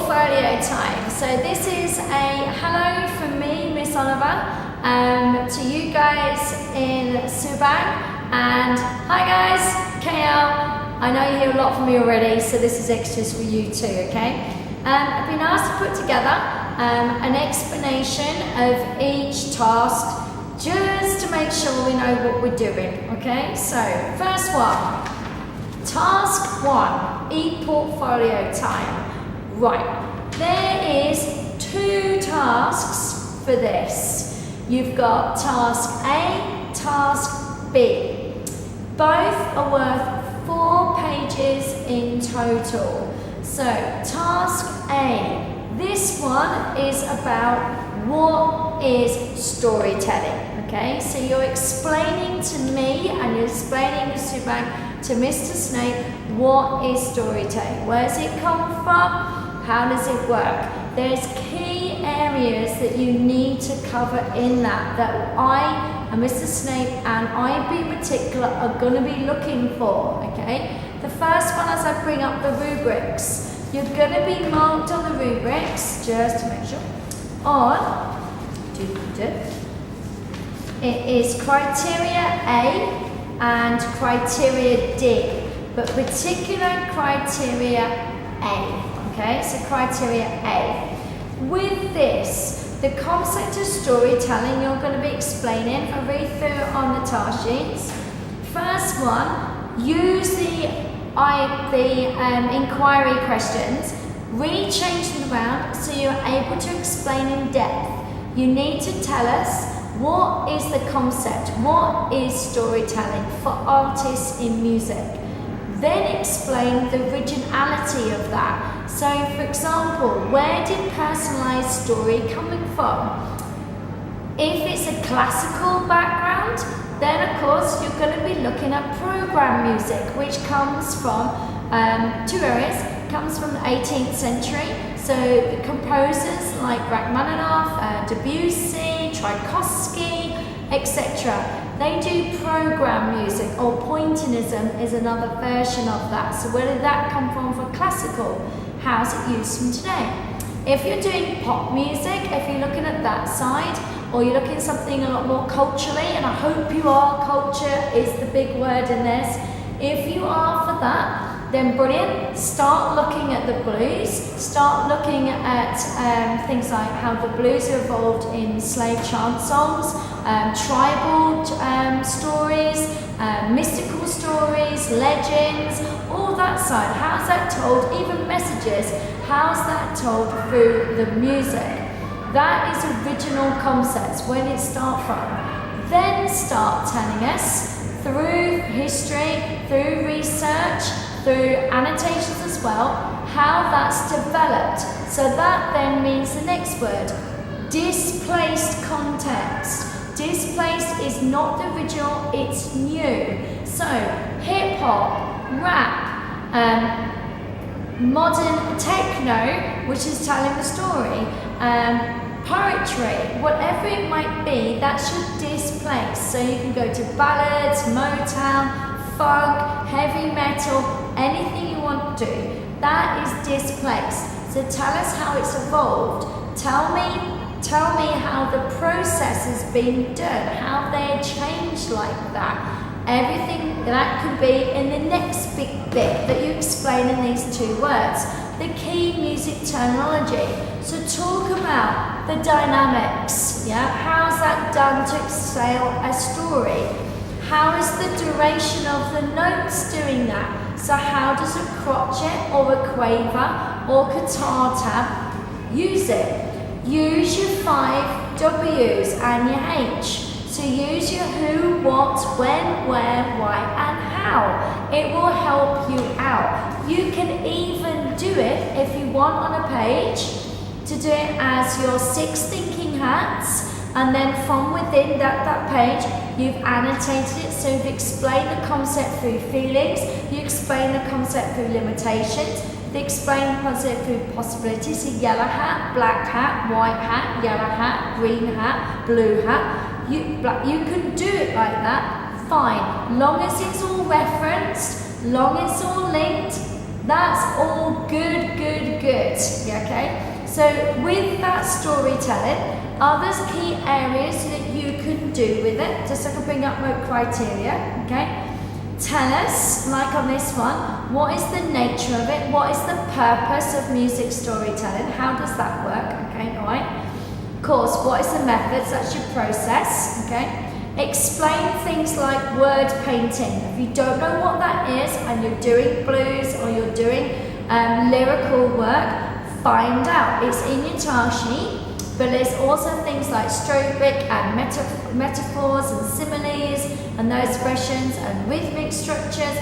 E-portfolio time. So this is a hello from me, Miss Oliver, to you guys in Subang, and hi guys, KL. I know you hear a lot from me already, so this is extras for you too, okay? I've been asked to put together an explanation of each task just to make sure we know what we're doing, okay? So, first one, task 1, e-portfolio time. Right, there is 2 tasks for this. You've got task A, task B. Both are worth 4 pages in total. So, task A, this one is about what is storytelling, okay? So you're explaining to me and you're explaining to Mr. Snape what is storytelling. Where does it come from? How does it work? There's key areas that you need to cover in that I and Mr. Snape and I in particular are going to be looking for, okay? The first one, as I bring up the rubrics, you're going to be marked on the rubrics, just to make sure, on, it is criteria A and criteria D, but particular criteria A. Okay, so criteria A. With this, the concept of storytelling you're going to be explaining. I'll read through it on the task sheets. First one, use the inquiry questions, rechange them around so you're able to explain in depth. You need to tell us what is the concept, what is storytelling for artists in music. Then explain the originality of that. So, for example, where did personalised story coming from? If it's a classical background, then of course you're going to be looking at program music, which comes from 2 areas. It comes from the 18th century. So the composers like Rachmaninoff, Debussy, Tchaikovsky, etc. They do program music, or Pointillism is another version of that. So where did that come from for classical? How's it used from today? If you're doing pop music, if you're looking at that side, or you're looking at something a lot more culturally, and I hope you are, culture is the big word in this. If you are for that, then brilliant. Start looking at the blues, start looking at things like how the blues are evolved in slave chant songs, tribal stories, mystical stories, legends, all that side. How's that told? Even messages, how's that told through the music? That is original concepts. Where did it start from? Then start telling us through history, through research, through annotations as well, how that's developed. So that then means the next word, displaced context. Displaced is not the original, it's new. So hip-hop, rap, modern techno, which is telling the story, poetry, whatever it might be, that's your displace. So you can go to ballads, Motown, funk, heavy metal, anything you want to do. That is displaced. So tell us how it's evolved. Tell me how the process has been done, how they're changed like that. Everything that could be in the next big bit that you explain in these 2 words. The key music terminology. So talk about the dynamics, yeah? How's that done to explain a story? How is the duration of the notes doing that? So how does a crotchet or a quaver or guitar tab use it? Use your 5 W's and your H. So use your who, what, when, where, why and how. It will help you out. You can even do it if you want on a page to do it as your 6 thinking hats, and then from within that page you've annotated it, so you've explained the concept through feelings, you explain the concept through limitations, you explain the concept through possibilities, so yellow hat, black hat, white hat, yellow hat, green hat, blue hat. You can do it like that, fine. Long as it's all referenced, long as it's all linked, That's all good, good, good. Yeah, okay? So with that storytelling, are there key areas that you can do with it? Just so I can bring up more criteria, okay? Tell us, like on this one, what is the nature of it? What is the purpose of music storytelling? How does that work? Okay, all right. Of course, what is the methods? That's your process, okay? Explain things like word painting. If you don't know what that is and you're doing blues or you're doing lyrical work, find out. It's in your task sheet, but there's also things like strobic and metaphors and similes and those expressions and rhythmic structures.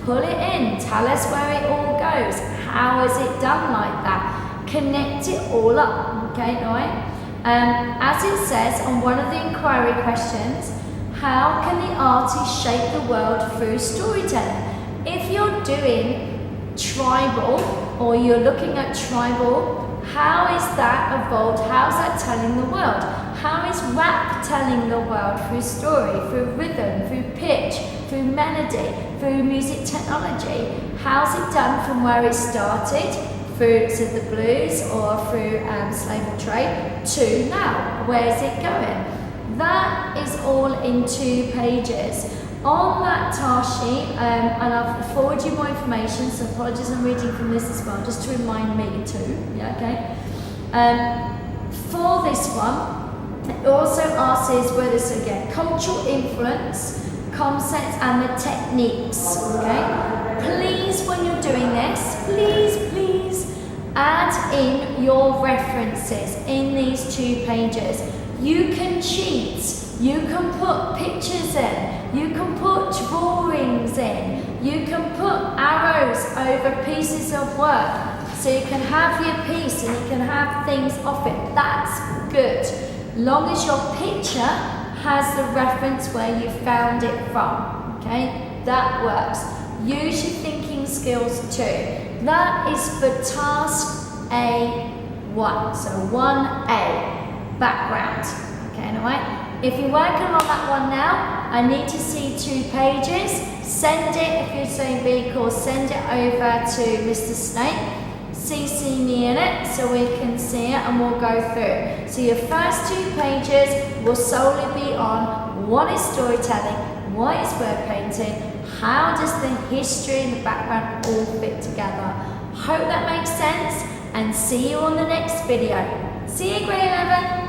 Pull it in. Tell us where it all goes. How is it done like that? Connect it all up, okay, all right? As it says on one of the inquiry questions, how can the artist shape the world through storytelling? If you're doing tribal or you're looking at tribal, how is that evolved? How's that telling the world? How is rap telling the world through story, through rhythm, through pitch, through melody, through music technology? How's it done from where it started, through to the blues or through slave or trade, to now? Where's it going? That is all in 2 pages. On that task sheet, and I'll forward you more information, so apologies I'm reading from this as well, just to remind me too, yeah, okay? For this one, it also asks whether it's again, cultural influence, concepts and the techniques, okay? Please, when you're doing this, please add in your references in these 2 pages. You can cheat, you can put pictures in, you can put drawings in, you can put arrows over pieces of work, so you can have your piece and you can have things off it. That's good, long as your picture has the reference where you found it from, okay? That works. Use your thinking skills too. That is for task A1, so 1A. Background, okay, all right? If you're working on that one now, I need to see 2 pages. Send it, if you're saying B course, send it over to Mr. Snake. CC me in it so we can see it and we'll go through. So your first 2 pages will solely be on what is storytelling, what is word painting, how does the history and the background all fit together. Hope that makes sense and see you on the next video. See you, grade 11.